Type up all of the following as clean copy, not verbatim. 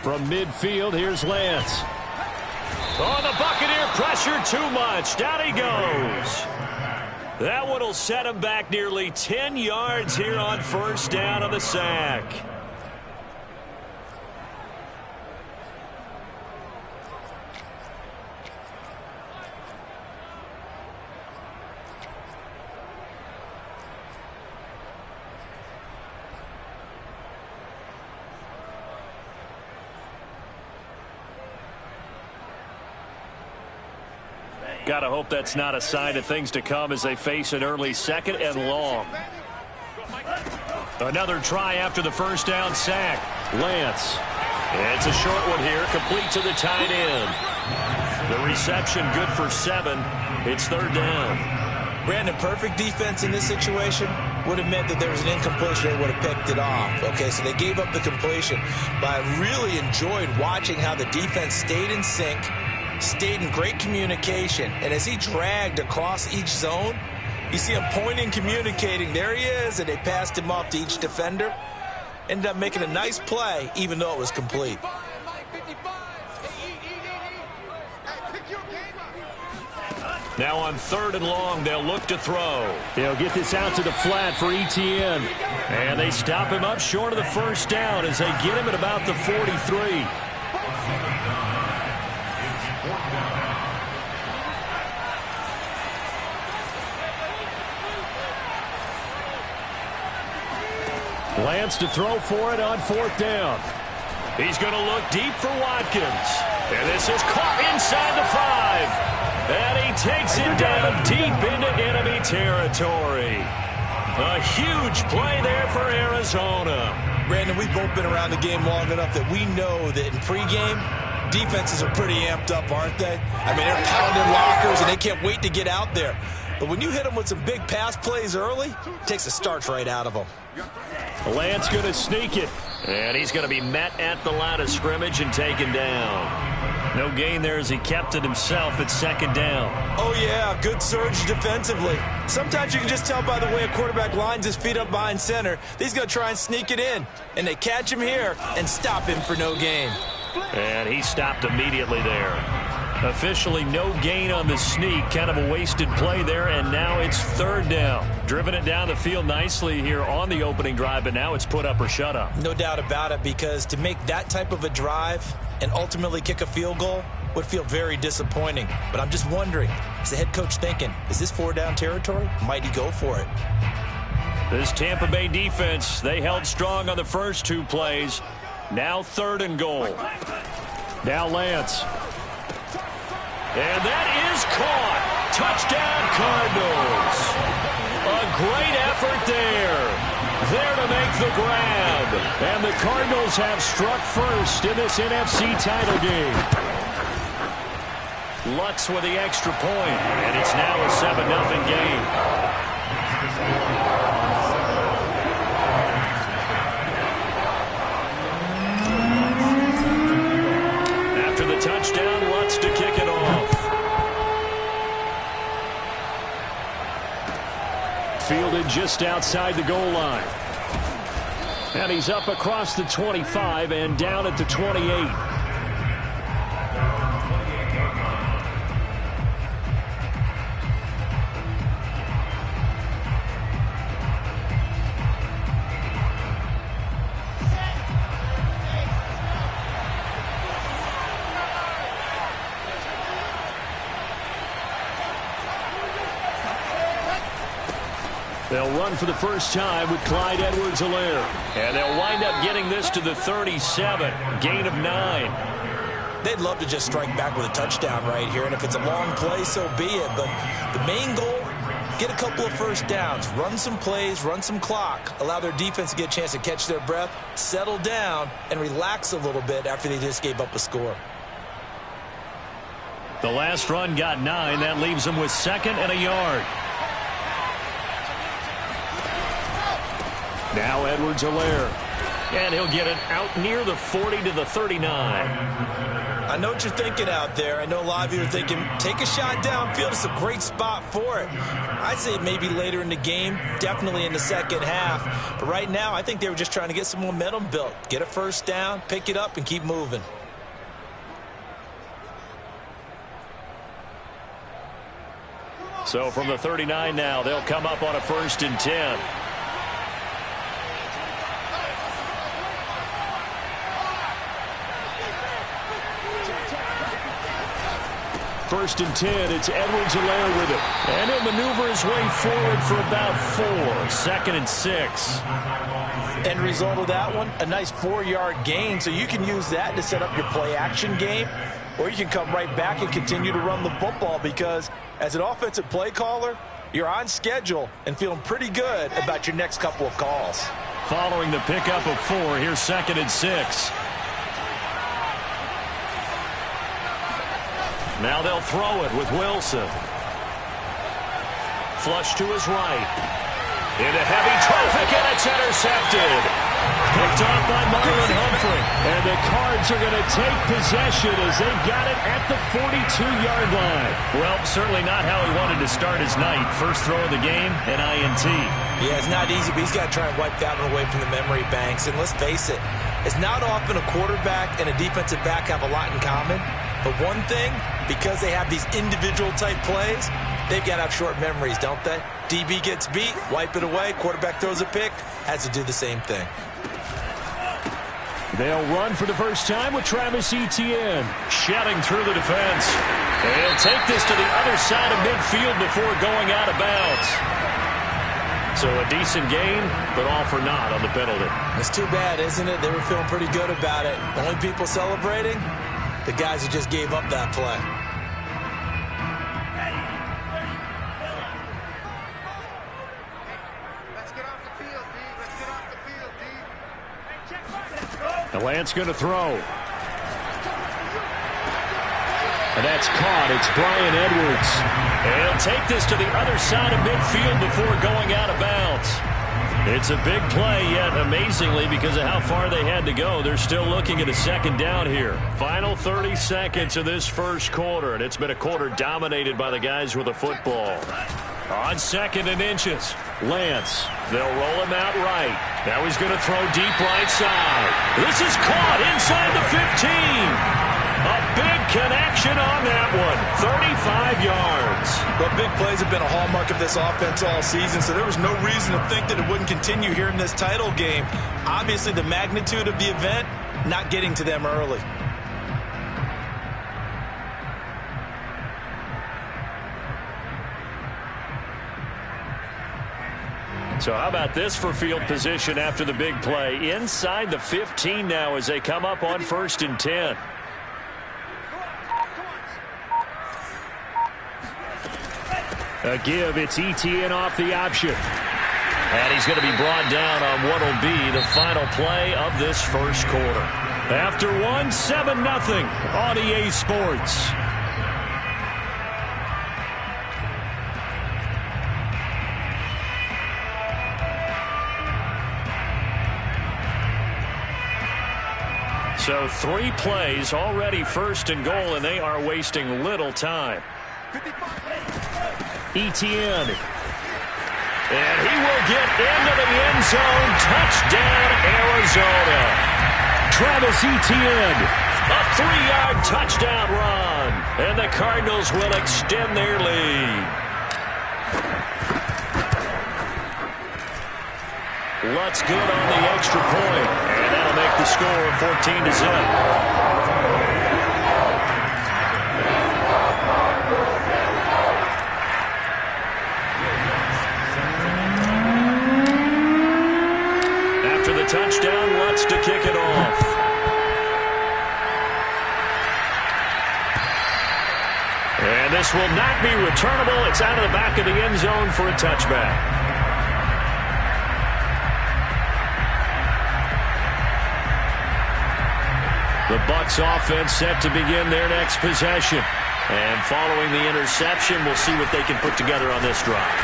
From midfield, here's Lance. Oh, the Buccaneer pressure too much. Down he goes. That one will set him back nearly 10 yards here on first down on the sack. Got to hope that's not a sign of things to come as they face an early second and long. Another try after the first down sack. Lance. It's a short one here, complete to the tight end. The reception good for 7. It's third down. Brandon, perfect defense in this situation would have meant that there was an incompletion. They would have picked it off. Okay, so they gave up the completion. But I really enjoyed watching how the defense stayed in sync, stayed in great communication, and as he dragged across each zone, you see him pointing, communicating. There he is, and they passed him off to each defender. Ended up making a nice play, even though it was complete. Now on third and long, they'll look to throw. They'll get this out to the flat for Etienne. And they stop him up short of the first down as they get him at about the 43. Lance to throw for it on fourth down. He's going to look deep for Watkins. And this is caught inside the 5. And he takes it down deep into enemy territory. A huge play there for Arizona. Brandon, we've both been around the game long enough that we know that in pregame, defenses are pretty amped up, aren't they? I mean, they're pounding lockers, and they can't wait to get out there. But when you hit them with some big pass plays early, it takes the starch right out of them. Lance going to sneak it. And he's going to be met at the line of scrimmage and taken down. No gain there as he kept it himself at second down. Oh, yeah, good surge defensively. Sometimes you can just tell by the way a quarterback lines his feet up behind center that he's going to try and sneak it in. And they catch him here and stop him for no gain. And he stopped immediately there. Officially no gain on the sneak. Kind of a wasted play there, and now it's third down. Driven it down the field nicely here on the opening drive, but now it's put up or shut up. No doubt about it, because to make that type of a drive and ultimately kick a field goal would feel very disappointing. But I'm just wondering, is the head coach thinking, is this 4-down territory? Might he go for it? This Tampa Bay defense, they held strong on the first 2 plays. Now third and goal. Now Lance. And that is caught. Touchdown, Cardinals. A great effort there. There to make the grab. And the Cardinals have struck first in this NFC title game. Lutz with the extra point, and it's now a 7-0 game. After the touchdown, Lutz to kick it off. Fielded just outside the goal line. And he's up across the 25 and down at the 28. They'll run for the first time with Clyde Edwards-Helaire. And they'll wind up getting this to the 37. Gain of 9. They'd love to just strike back with a touchdown right here. And if it's a long play, so be it. But the main goal, get a couple of first downs. Run some plays, run some clock. Allow their defense to get a chance to catch their breath, settle down, and relax a little bit after they just gave up a score. The last run got 9. That leaves them with 2nd and a yard. Now Edwards-Helaire. And he'll get it out near the 40 to the 39. I know what you're thinking out there. I know a lot of you are thinking, take a shot downfield. It's a great spot for it. I'd say maybe later in the game, definitely in the second half. But right now, I think they were just trying to get some momentum built. Get a first down, pick it up, and keep moving. So from the 39 now, they'll come up on a 1st and 10. First and 10, it's Edwards-Helaire with it. And he'll maneuver his way forward for about 4. 2nd and 6. End result of that one, a nice 4-yard gain. So you can use that to set up your play-action game, or you can come right back and continue to run the football because as an offensive play caller, you're on schedule and feeling pretty good about your next couple of calls. Following the pickup of 4, here's 2nd and 6. Now they'll throw it with Wilson. Flush to his right. Into heavy traffic, and it's intercepted. Picked off by Marlon Humphrey. And the Cards are going to take possession as they've got it at the 42-yard line. Well, certainly not how he wanted to start his night. First throw of the game, an INT. Yeah, it's not easy, but he's got to try and wipe that one away from the memory banks. And let's face it, it's not often a quarterback and a defensive back have a lot in common. But one thing, because they have these individual type plays, they've got to have short memories, don't they? DB gets beat, wipe it away, quarterback throws a pick, has to do the same thing. They'll run for the first time with Travis Etienne. Shouting through the defense. And he'll take this to the other side of midfield before going out of bounds. So a decent gain, but all for naught on the penalty. It's too bad, isn't it? They were feeling pretty good about it. The only people celebrating, the guys who just gave up that play. Let's get off the field, D. Let's get off the field, D. Hey, check back. The Lance going to throw. And that's caught. It's Brian Edwards. And he'll take this to the other side of midfield before going out of bounds. It's a big play, yet amazingly, because of how far they had to go, they're still looking at a second down here. Final 30 seconds of this first quarter, and it's been a quarter dominated by the guys with the football. On 2nd and inches, Lance. They'll roll him out right. Now he's going to throw deep right side. This is caught inside the 15. A big connection on that one. 35 yards. Well, big plays have been a hallmark of this offense all season, so there was no reason to think that it wouldn't continue here in this title game. Obviously, the magnitude of the event, not getting to them early. So how about this for field position after the big play? Inside the 15 now as they come up on 1st and 10. A give, it's Etienne off the option. And he's going to be brought down on what will be the final play of this first quarter. After 7-0 on EA Sports. So 3 plays, already 1st and goal, and they are wasting little time. Etienne. And he will get into the end zone. Touchdown, Arizona. Travis Etienne. A 3-yard touchdown run. And the Cardinals will extend their lead. Lutz good on the extra point. And that'll make the score 14-0. Touchdown, Lutz to kick it off. And this will not be returnable. It's out of the back of the end zone for a touchback. The Bucs offense set to begin their next possession. And following the interception, we'll see what they can put together on this drive.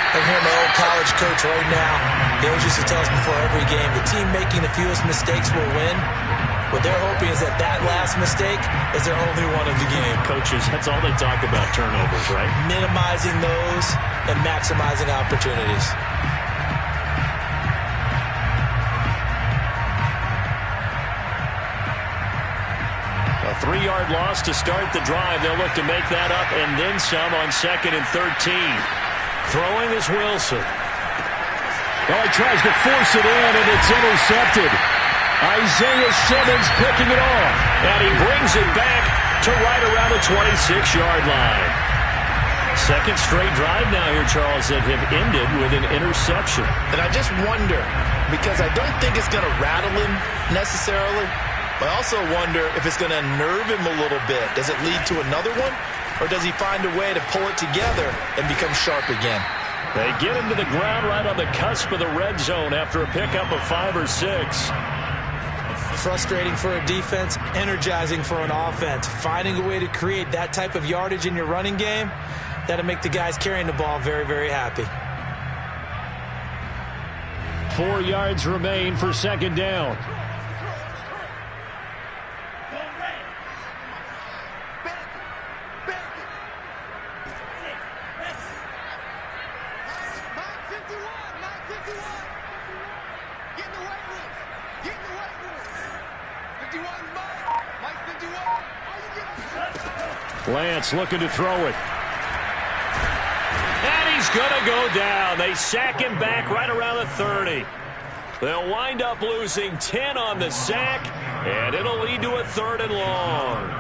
I hear my old college coach right now. He always used to tell us before every game, the team making the fewest mistakes will win. What they're hoping is that that last mistake is their only one of the game. Coaches, that's all they talk about, turnovers, right? Minimizing those and maximizing opportunities. A 3-yard loss to start the drive. They'll look to make that up and then some on 2nd and 13. Throwing is Wilson. Well, he tries to force it in, and it's intercepted. Isaiah Simmons picking it off. And he brings it back to right around the 26-yard line. Second straight drive now here, Charles, that have ended with an interception. And I just wonder, because I don't think it's going to rattle him necessarily, but I also wonder if it's going to unnerve him a little bit. Does it lead to another one? Or does he find a way to pull it together and become sharp again? They get him to the ground right on the cusp of the red zone after a pickup of 5 or 6. Frustrating for a defense, energizing for an offense. Finding a way to create that type of yardage in your running game, that'll make the guys carrying the ball very, very happy. 4 yards remain for 2nd down. Lance looking to throw it. And he's going to go down. They sack him back right around the 30. They'll wind up losing 10 on the sack, and it'll lead to a 3rd and long.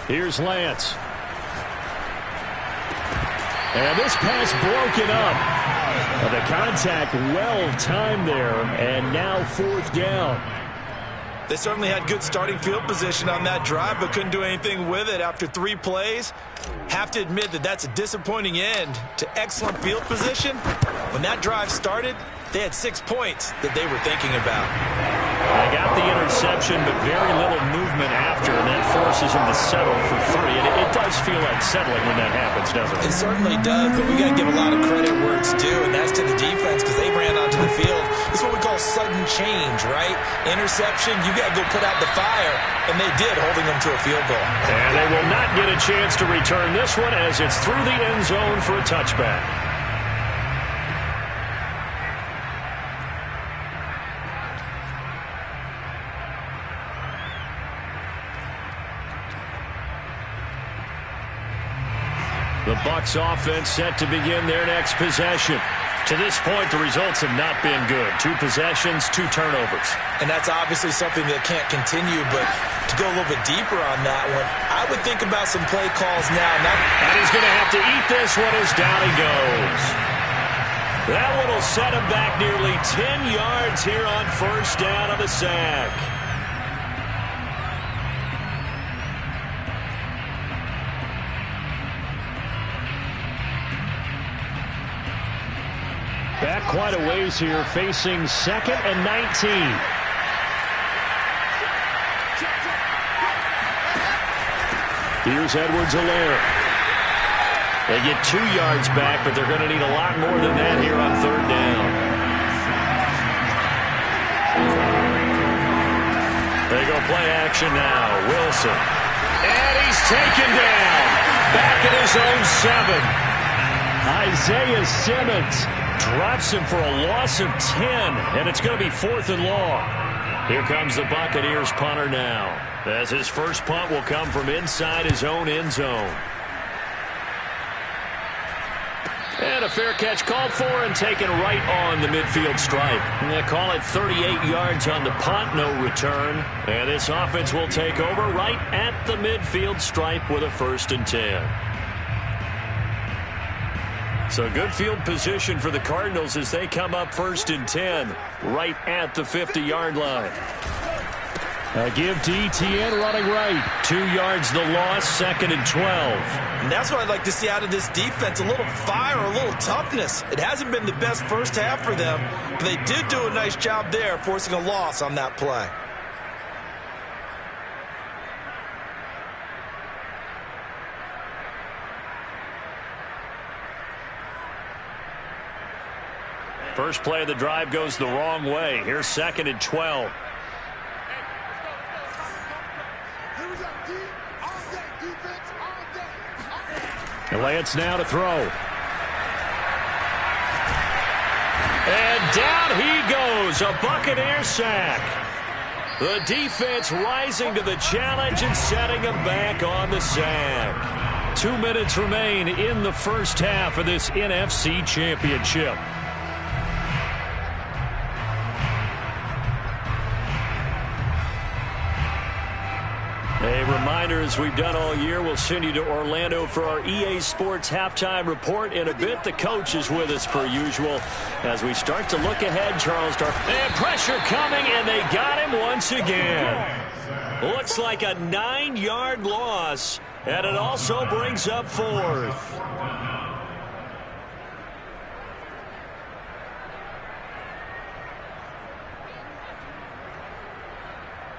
Here's Lance. And this pass broken up. The contact well timed there, and now 4th down. They certainly had good starting field position on that drive, but couldn't do anything with it after 3 plays. Have to admit that that's a disappointing end to excellent field position. When that drive started, they had 6 points that they were thinking about. They got the interception, but very little movement after, and that forces him to settle for 3. And it does feel unsettling when that happens, doesn't it? It certainly does, but we got to give a lot of credit where it's due, and that's to the defense because they ran onto the field. It's what we call sudden change, right? Interception, you got to go put out the fire, and they did, holding them to a field goal. And they will not get a chance to return this one as it's through the end zone for a touchback. The Bucs offense set to begin their next possession. To this point, the results have not been good. 2 possessions, 2 turnovers. And that's obviously something that can't continue, but to go a little bit deeper on that one, I would think about some play calls now. And he's going to have to eat this one as down he goes. That one will set him back nearly 10 yards here on 1st down on the sack. Back quite a ways here, facing 2nd and 19. Here's Edwards-Helaire. They get 2 yards back, but they're going to need a lot more than that here on 3rd down. They go play action now. Wilson. And he's taken down. Back at his own 7. Isaiah Simmons drops him for a loss of 10, and it's going to be 4th and long. Here comes the Buccaneers punter now, as his first punt will come from inside his own end zone. And a fair catch called for and taken right on the midfield stripe. And they call it 38 yards on the punt, no return. And this offense will take over right at the midfield stripe with a 1st and 10. So good field position for the Cardinals as they come up 1st and 10 right at the 50-yard line. A give to ETN running right. 2 yards the loss, 2nd and 12. And that's what I'd like to see out of this defense, a little fire, a little toughness. It hasn't been the best first half for them, but they did do a nice job there, forcing a loss on that play. First play of the drive goes the wrong way. Here's 2nd and 12. Lance now to throw. And down he goes. A Buccaneer sack. The defense rising to the challenge and setting him back on the sack. 2 minutes remain in the first half of this NFC Championship. A reminder, as we've done all year, we'll send you to Orlando for our EA Sports halftime report in a bit. The coach is with us per usual as we start to look ahead. Charles and pressure coming, and they got him once again. Looks like a 9-yard loss, and it also brings up 4th.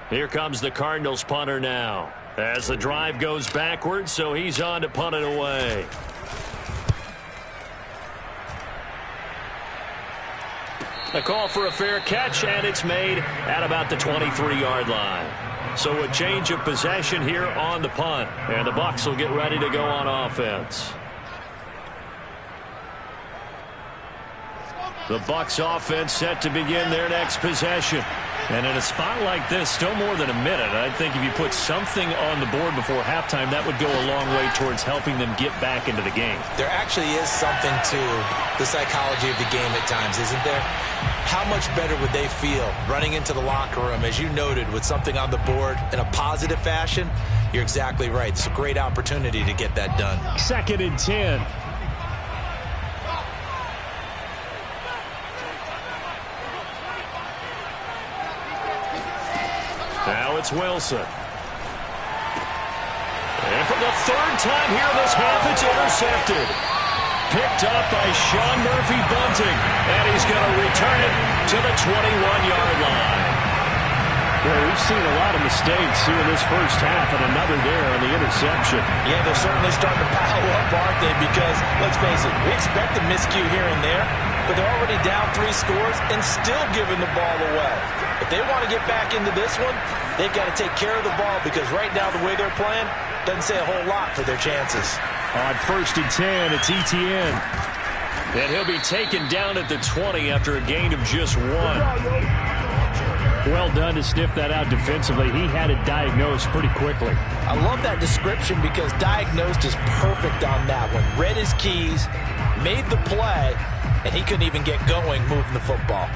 Here comes the Cardinals punter now. As the drive goes backwards, so he's on to punt it away. A call for a fair catch, and it's made at about the 23-yard line. So a change of possession here on the punt, and the Bucs will get ready to go on offense. The Bucs offense set to begin their next possession. And in a spot like this, still more than a minute, I think if you put something on the board before halftime, that would go a long way towards helping them get back into the game. There actually is something to the psychology of the game at times, isn't there? How much better would they feel running into the locker room, as you noted, with something on the board in a positive fashion? You're exactly right. It's a great opportunity to get that done. 2nd and 10. Now it's Wilson. And for the 3rd time here this half, it's intercepted. Picked up by Sean Murphy-Bunting. And he's going to return it to the 21-yard line. Well, we've seen a lot of mistakes here in this first half, and another there on the interception. Yeah, they're certainly starting to pile up, aren't they? Because, let's face it, we expect a miscue here and there, but they're already down 3 scores and still giving the ball away. If they want to get back into this one, they've got to take care of the ball, because right now the way they're playing doesn't say a whole lot for their chances. On 1st and 10, it's ETN. And he'll be taken down at the 20 after a gain of just 1. Well done to sniff that out defensively. He had it diagnosed pretty quickly. I love that description, because diagnosed is perfect on that one. Read his keys, made the play, and he couldn't even get going moving the football.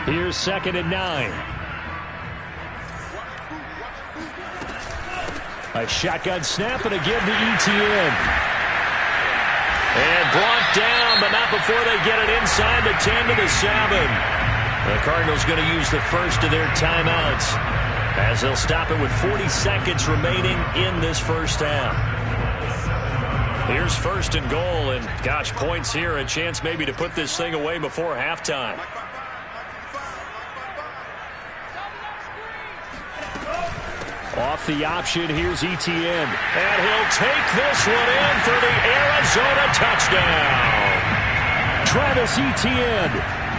Here's 2nd and 9. A shotgun snap and a give to ETN. And brought down, but not before they get it inside the 10 to the 7. The Cardinals going to use the first of their timeouts, as they'll stop it with 40 seconds remaining in this first half. Here's 1st and goal, and gosh, points here, a chance maybe to put this thing away before halftime. Off the option, here's ETN. And he'll take this one in for the Arizona touchdown. Travis Etienne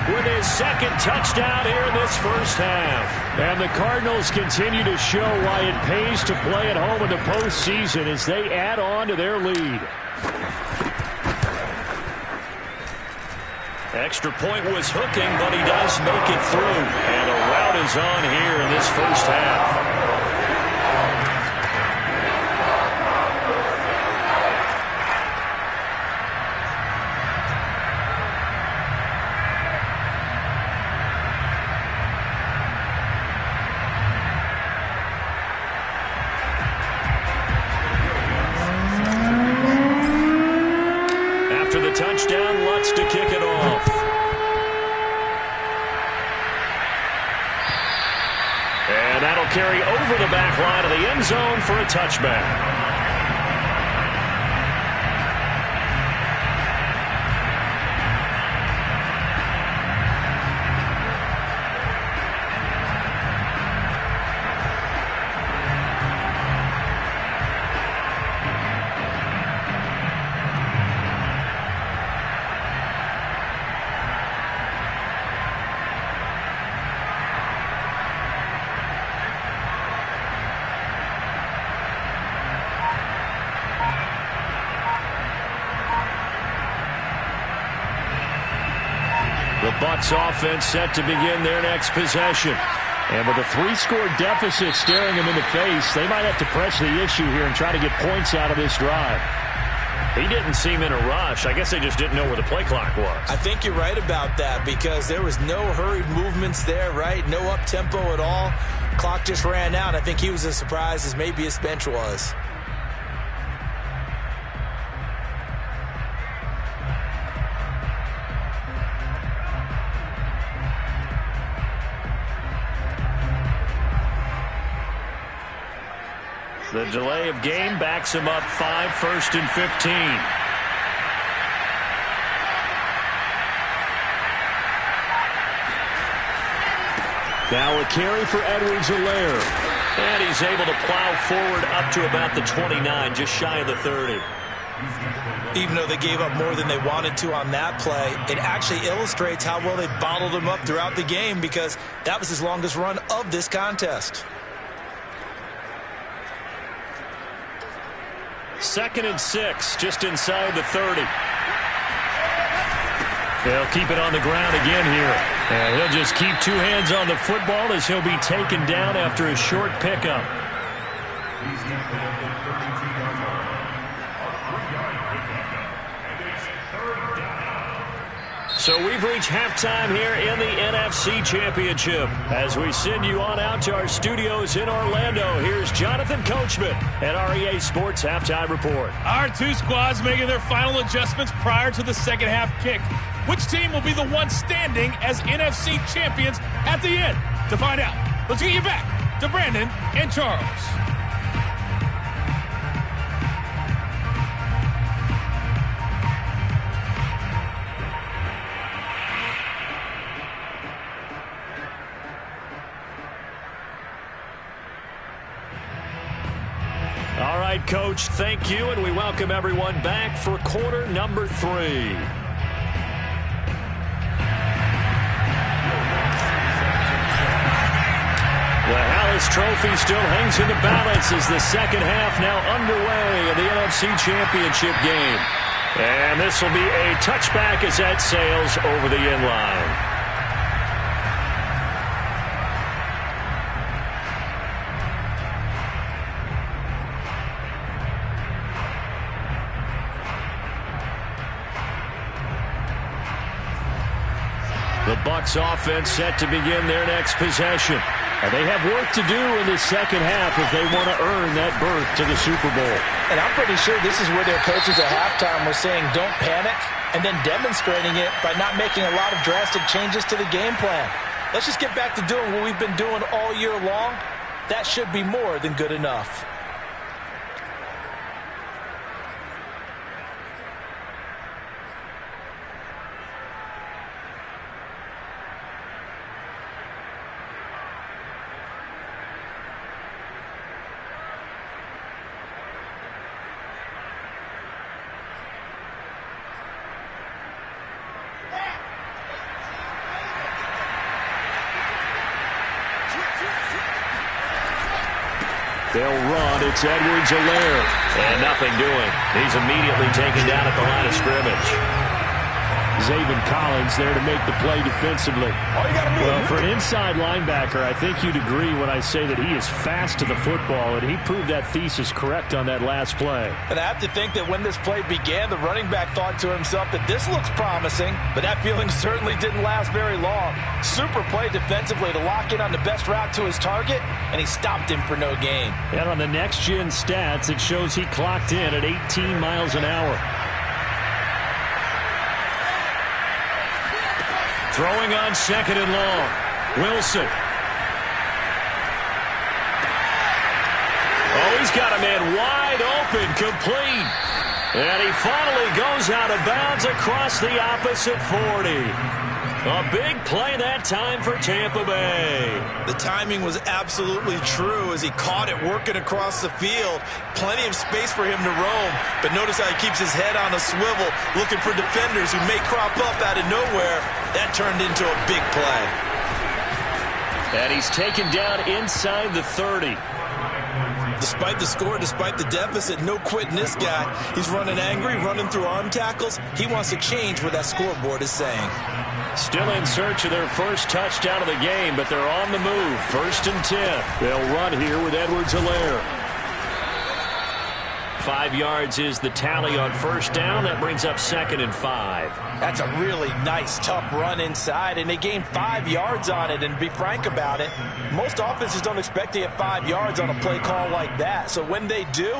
with his 2nd touchdown here in this first half. And the Cardinals continue to show why it pays to play at home in the postseason as they add on to their lead. Extra point was hooking, but he does make it through. And a rout is on here in this first half. touchdown. Lutz to kick it off. And that'll carry over the back line of the end zone for a touchback. The Bucs offense set to begin their next possession. And with a 3-score deficit staring them in the face, they might have to press the issue here and try to get points out of this drive. He didn't seem in a rush. I guess they just didn't know where the play clock was. I think you're right about that because there was no hurried movements there, right? No up-tempo at all. Clock just ran out. I think he was as surprised as maybe his bench was. The delay of game backs him up 5, 1st and 15. Now a carry for Edwards-Helaire. And he's able to plow forward up to about the 29, just shy of the 30. Even though they gave up more than they wanted to on that play, it actually illustrates how well they bottled him up throughout the game because that was his longest run of this contest. 2nd and 6, just inside the 30. They'll keep it on the ground again here. And he'll just keep 2 hands on the football as he'll be taken down after a short pickup. So we've reached halftime here in the NFC Championship. As we send you on out to our studios in Orlando, here's Jonathan Coachman at REA Sports Halftime Report. Our 2 squads making their final adjustments prior to the second half kick. Which team will be the one standing as NFC champions at the end? To find out, let's get you back to Brandon and Charles. All right, Coach, thank you, and we welcome everyone back for quarter number 3. The Hallis Trophy still hangs in the balance as the second half now underway of the NFC Championship game. And this will be a touchback as that sails over the end line. The Bucs offense set to begin their next possession. And they have work to do in the second half if they want to earn that berth to the Super Bowl. And I'm pretty sure this is where their coaches at halftime were saying don't panic and then demonstrating it by not making a lot of drastic changes to the game plan. Let's just get back to doing what we've been doing all year long. That should be more than good enough. They'll run. It's Edwards-Helaire. And nothing doing. He's immediately taken down at the line of scrimmage. Zaven Collins there to make the play defensively. Well, for an inside linebacker, I think you'd agree when I say that he is fast to the football, and he proved that thesis correct on that last play. And I have to think that when this play began, the running back thought to himself that this looks promising, but that feeling certainly didn't last very long. Super play defensively to lock in on the best route to his target, and he stopped him for no gain. And on the next-gen stats, it shows he clocked in at 18 miles an hour. Throwing on second and long. Wilson. Oh, he's got a man wide open, complete. And he finally goes out of bounds across the opposite 40. A big play that time for Tampa Bay. The timing was absolutely true as he caught it working across the field. Plenty of space for him to roam. But notice how he keeps his head on a swivel, looking for defenders who may crop up out of nowhere. That turned into a big play. And he's taken down inside the 30. Despite the score, despite the deficit, no quitting this guy. He's running angry, running through arm tackles. He wants to change what that scoreboard is saying. Still in search of their first touchdown of the game, but they're on the move. 1st and 10. They'll run here with Edwards-Helaire. 5 yards is the tally on first down. That brings up 2nd and 5. That's a really nice, tough run inside, and they gained 5 yards on it. And to be frank about it, most offenses don't expect to get 5 yards on a play call like that. So when they do,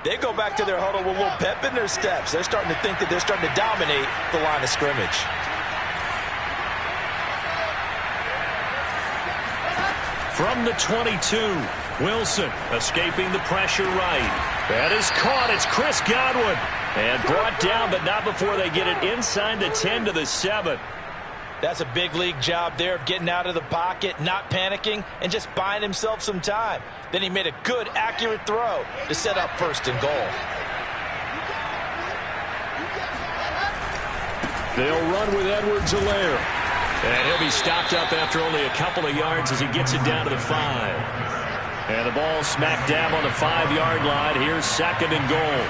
they go back to their huddle with a little pep in their steps. They're starting to think that they're starting to dominate the line of scrimmage. From the 22, Wilson escaping the pressure right. That is caught. It's Chris Godwin. And brought down, but not before they get it inside the 10 to the 7. That's a big league job there of getting out of the pocket, not panicking, and just buying himself some time. Then he made a good, accurate throw to set up 1st and goal. They'll run with Edwards-Helaire. And he'll be stopped up after only a couple of yards as he gets it down to the 5. And the ball smack dab on the 5-yard line. Here's 2nd and goal.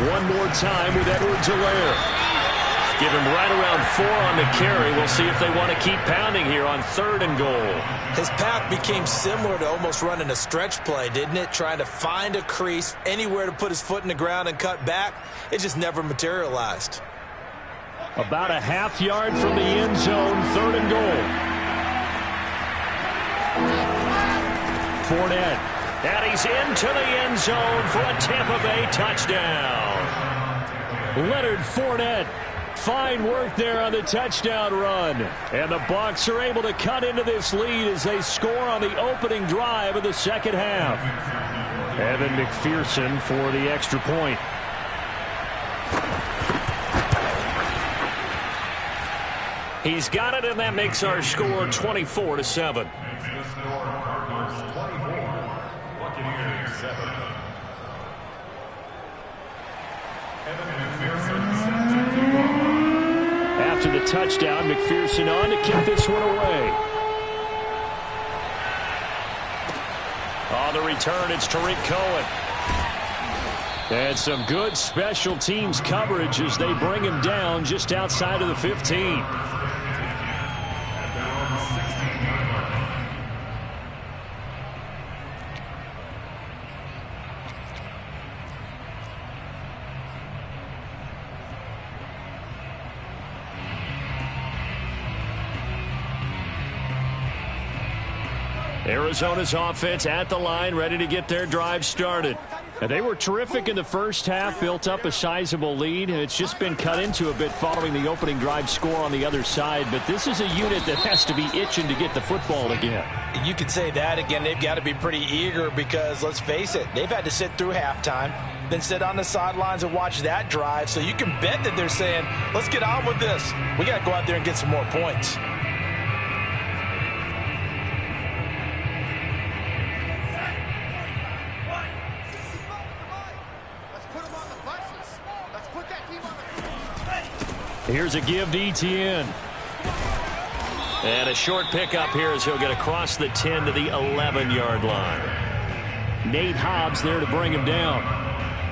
One more time with Edwards-Helaire. Give him right around 4 on the carry. We'll see if they want to keep pounding here on 3rd and goal. His path became similar to almost running a stretch play, didn't it? Trying to find a crease, anywhere to put his foot in the ground and cut back. It just never materialized. About a half yard from the end zone, 3rd and goal. Fournette. And he's into the end zone for a Tampa Bay touchdown. Leonard Fournette. Fine work there on the touchdown run. And the Bucs are able to cut into this lead as they score on the opening drive of the second half. Evan McPherson for the extra point. He's got it, and that makes our score 24-7. After the touchdown, McPherson on to kick this one away. On the return, it's Tariq Cohen. And some good special teams coverage as they bring him down just outside of the 15. Arizona's offense at the line, ready to get their drive started. And they were terrific in the first half, built up a sizable lead, and it's just been cut into a bit following the opening drive score on the other side. But this is a unit that has to be itching to get the football again. You could say that again. They've got to be pretty eager because, let's face it, they've had to sit through halftime, then sit on the sidelines and watch that drive. So you can bet that they're saying, let's get on with this. We got to go out there and get some more points. Here's a give to Etienne. And a short pickup here as he'll get across the 10 to the 11-yard line. Nate Hobbs there to bring him down.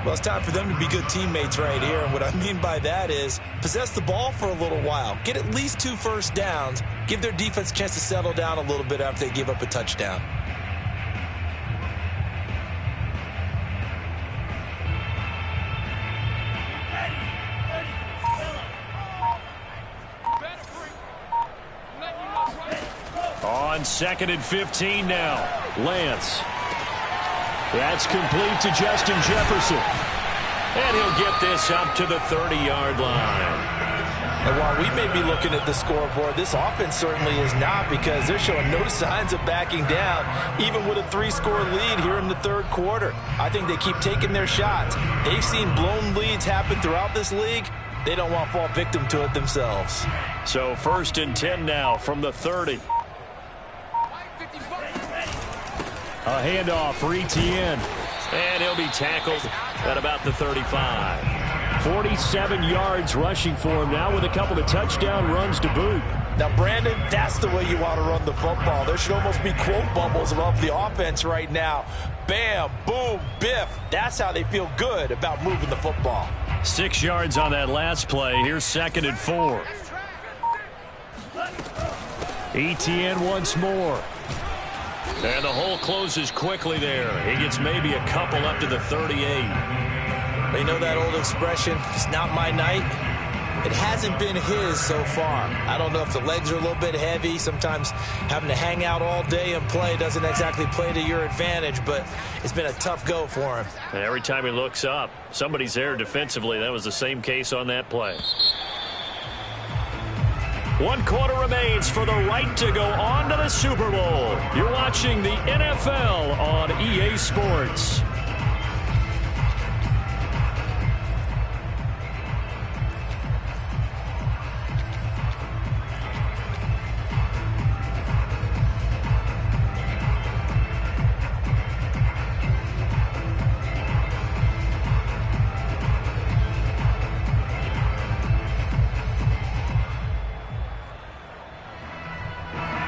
Well, it's time for them to be good teammates right here. And what I mean by that is possess the ball for a little while. Get at least 2 first downs. Give their defense a chance to settle down a little bit after they give up a touchdown. On 2nd and 15 now. Lance. That's complete to Justin Jefferson. And he'll get this up to the 30-yard line. And while we may be looking at the scoreboard, this offense certainly is not, because they're showing no signs of backing down, even with a 3-score lead here in the third quarter. I think they keep taking their shots. They've seen blown leads happen throughout this league. They don't want to fall victim to it themselves. So 1st and 10 now from the 30. A handoff for Etienne. And he'll be tackled at about the 35. 47 yards rushing for him now with a couple of touchdown runs to boot. Now, Brandon, that's the way you want to run the football. There should almost be quote bubbles above the offense right now. Bam, boom, biff. That's how they feel good about moving the football. 6 yards on that last play. Here's 2nd and 4. Etienne once more. And the hole closes quickly there. He gets maybe a couple up to the 38. You know that old expression, it's not my night? It hasn't been his so far. I don't know if the legs are a little bit heavy. Sometimes having to hang out all day and play doesn't exactly play to your advantage, but it's been a tough go for him. And every time he looks up, somebody's there defensively. That was the same case on that play. 1 quarter remains for the right to go on to the Super Bowl. You're watching the NFL on EA Sports.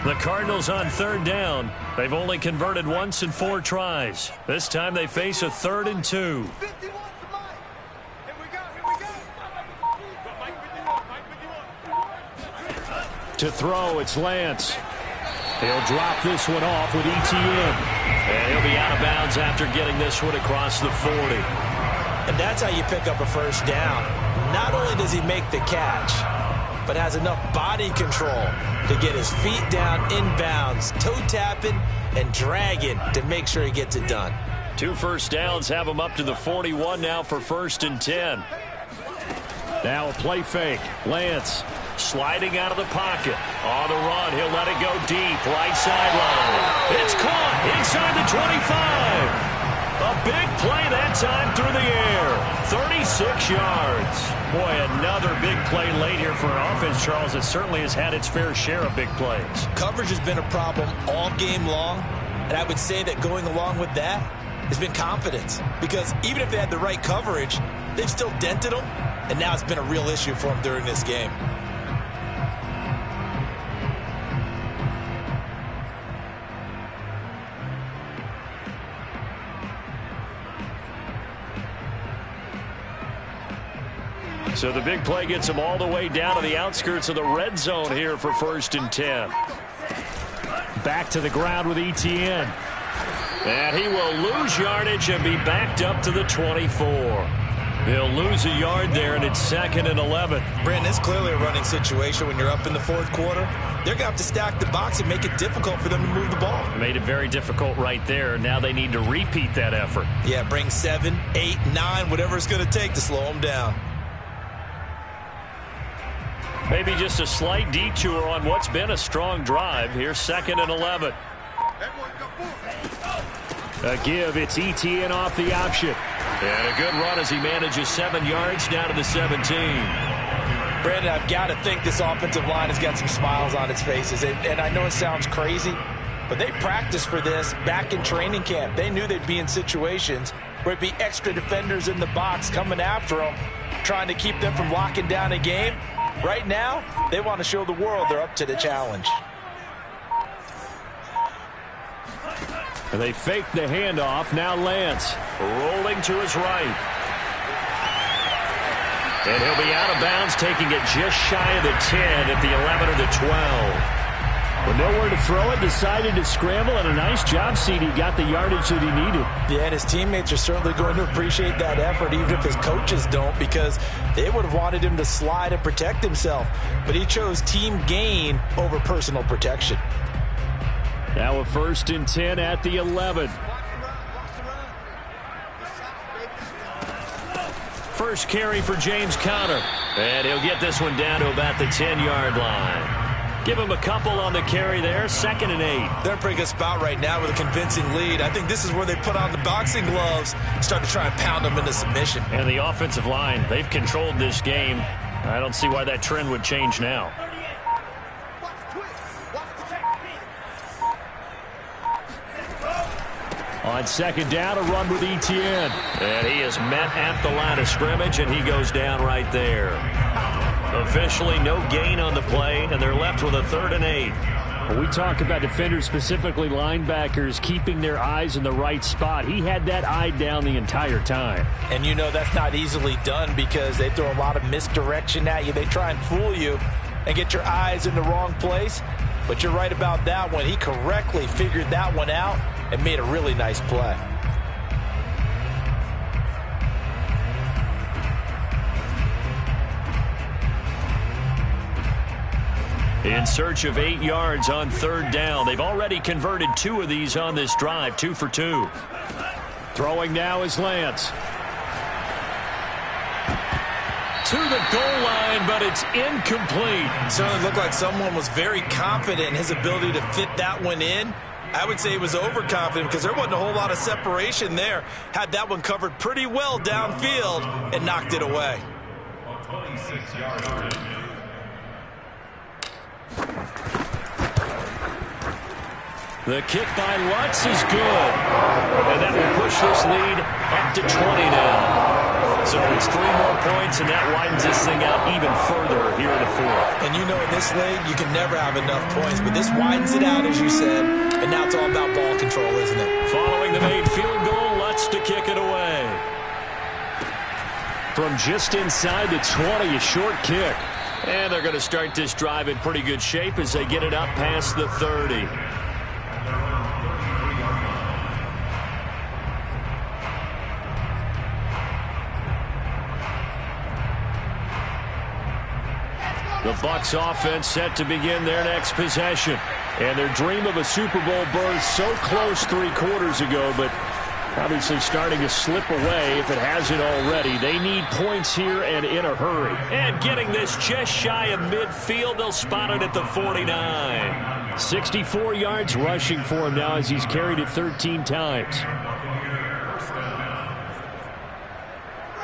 The Cardinals on 3rd down. They've only converted once in 4 tries. This time they face a 3rd and 2. 51 to Mike. Here we go. To throw, it's Lance. He'll drop this one off with Etienne. And he'll be out of bounds after getting this one across the 40. And that's how you pick up a first down. Not only does he make the catch, but has enough body control to get his feet down inbounds, toe tapping and dragging to make sure he gets it done. 2 first downs have him up to the 41 now for 1st and 10. Now a play fake. Lance sliding out of the pocket. On the run, he'll let it go deep. Right sideline. It's caught inside the 25. A big play that time through the air. 36 yards. Boy, another big play late here for an offense, Charles, that certainly has had its fair share of big plays. Coverage has been a problem all game long, and I would say that going along with that has been confidence. Because even if they had the right coverage, they've still dented them, and now it's been a real issue for them during this game. So the big play gets him all the way down to the outskirts of the red zone here for 1st and 10. back to the ground with Etienne. And he will lose yardage and be backed up to the 24. He'll lose a yard there, and it's 2nd and 11. Brandon, it's clearly a running situation when you're up in the 4th quarter. They're going to have to stack the box and make it difficult for them to move the ball. Made it very difficult right there. Now they need to repeat that effort. Yeah, bring 7, 8, 9, whatever it's going to take to slow them down. Maybe just a slight detour on what's been a strong drive. Here's 2nd and 11. A give, it's Etienne off the option. And a good run as he manages 7 yards down to the 17. Brandon, I've got to think this offensive line has got some smiles on its faces. And I know it sounds crazy, but they practiced for this back in training camp. They knew they'd be in situations where it'd be extra defenders in the box coming after them, trying to keep them from locking down a game. Right now, they want to show the world they're up to the challenge. And they fake the handoff. Now Lance rolling to his right. And he'll be out of bounds, taking it just shy of the 10 at the 11 or the 12. With nowhere to throw it, decided to scramble, and a nice job, CD. Got the yardage that he needed. Yeah, and his teammates are certainly going to appreciate that effort, even if his coaches don't, because they would have wanted him to slide and protect himself. But he chose team gain over personal protection. Now a 1st and 10 at the 11. first carry for James Conner. And he'll get this one down to about the 10-yard line. Give him a couple on the carry there. 2nd and 8. They're in a pretty good spot right now with a convincing lead. I think this is where they put on the boxing gloves, start to try and pound them into submission. And the offensive line, they've controlled this game. I don't see why that trend would change now. On 2nd down, a run with Etienne. And he is met at the line of scrimmage, and he goes down right there. Officially no gain on the play, and they're left with a 3rd and 8. When we talk about defenders, specifically linebackers, keeping their eyes in the right spot. He had that eye down the entire time. And you know that's not easily done because they throw a lot of misdirection at you. They try and fool you and get your eyes in the wrong place. But you're right about that one. He correctly figured that one out and made a really nice play. In search of 8 yards on 3rd down. They've already converted 2 of these on this drive, 2 for 2. Throwing now is Lance. To the goal line, but it's incomplete. Certainly looked like someone was very confident in his ability to fit that one in. I would say he was overconfident because there wasn't a whole lot of separation there. Had that one covered pretty well downfield and knocked it away. 26-yard. The kick by Lutz is good. And that will push this lead up to 20 now. So it's 3 more points, and that widens this thing out even further here in the 4th. And you know in this league, you can never have enough points, but this widens it out, as you said, and now it's all about ball control, isn't it? Following the made field goal, Lutz to kick it away. From just inside the 20, a short kick. And they're going to start this drive in pretty good shape as they get it up past the 30. The Bucs offense set to begin their next possession. And their dream of a Super Bowl berth so close 3 quarters ago, but obviously starting to slip away if it hasn't already. They need points here and in a hurry. And getting this just shy of midfield, they'll spot it at the 49. 64 yards rushing for him now as he's carried it 13 times.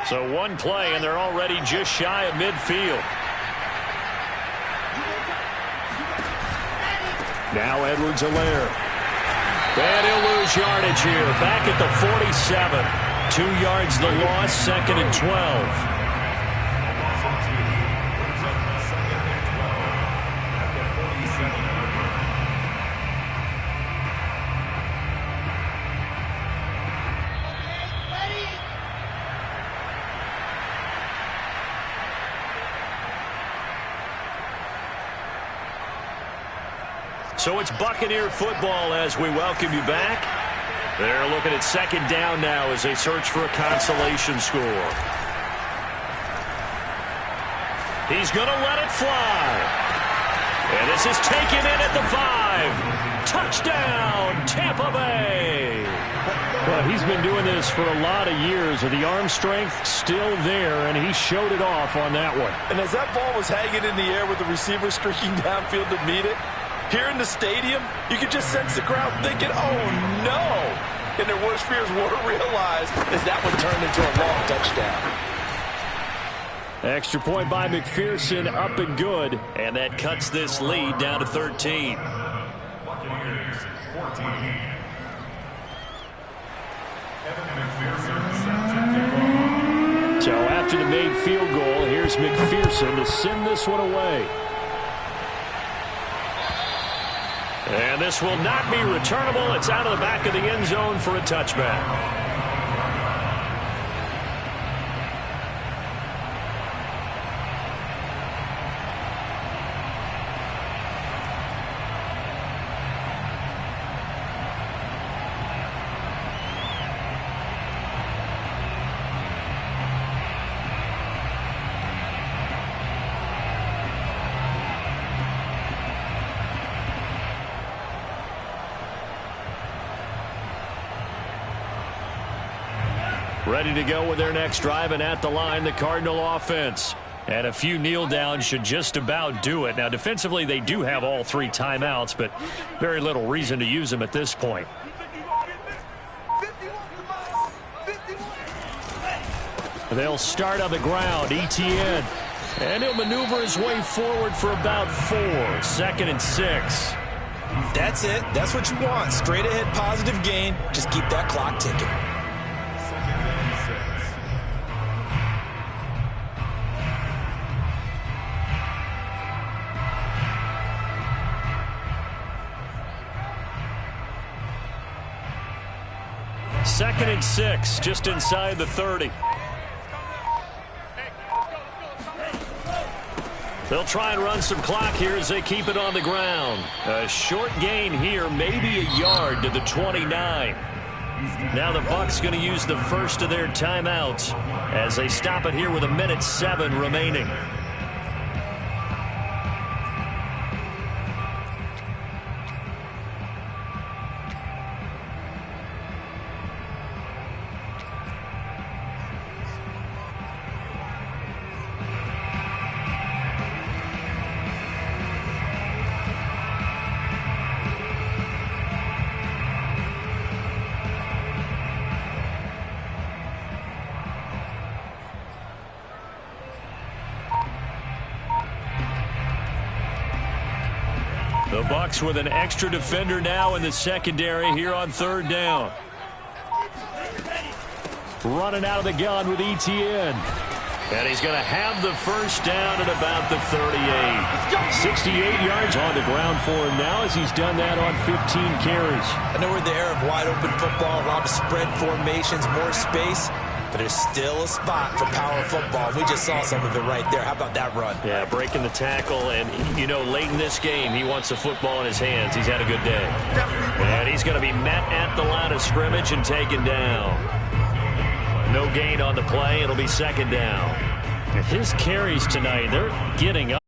So 1 play, and they're already just shy of midfield. Now Edwards-Helaire. And he'll lose yardage here. Back at the 47. 2 yards the loss, 2nd and 12. So it's Buccaneer football as we welcome you back. They're looking at 2nd down now as they search for a consolation score. He's going to let it fly. And this is taken in at the 5. Touchdown, Tampa Bay. Well, he's been doing this for a lot of years, with the arm strength still there, and he showed it off on that one. And as that ball was hanging in the air with the receiver streaking downfield to meet it, here in the stadium, you could just sense the crowd thinking, oh, no. And their worst fears were realized as that one turned into a long touchdown. Extra point by McPherson, up and good. And that cuts this lead down to 13. So after the made field goal, here's McPherson to send this one away. And this will not be returnable. It's out of the back of the end zone for a touchback. Ready to go with their next drive, and at the line, the Cardinal offense. And a few kneel downs should just about do it. Now, defensively, they do have all 3 timeouts, but very little reason to use them at this point. They'll start on the ground. Etienne. And he'll maneuver his way forward for about 4. 2nd and 6. That's it. That's what you want. Straight ahead positive gain. Just keep that clock ticking. Second and 6, just inside the 30. They'll try and run some clock here as they keep it on the ground. A short gain here, maybe a yard to the 29. Now the Bucs going to use the first of their timeouts as they stop it here with 1:07 remaining. The Bucs with an extra defender now in the secondary here on 3rd down. Running out of the gun with Etienne. And he's going to have the first down at about the 38. 68 yards on the ground for him now as he's done that on 15 carries. I know we're in the era of wide open football, a lot of spread formations, more space. But there's still a spot for power football. We just saw some of it right there. How about that run? Yeah, breaking the tackle. And, you know, late in this game, he wants the football in his hands. He's had a good day. And he's going to be met at the line of scrimmage and taken down. No gain on the play. It'll be 2nd down. His carries tonight, they're getting up.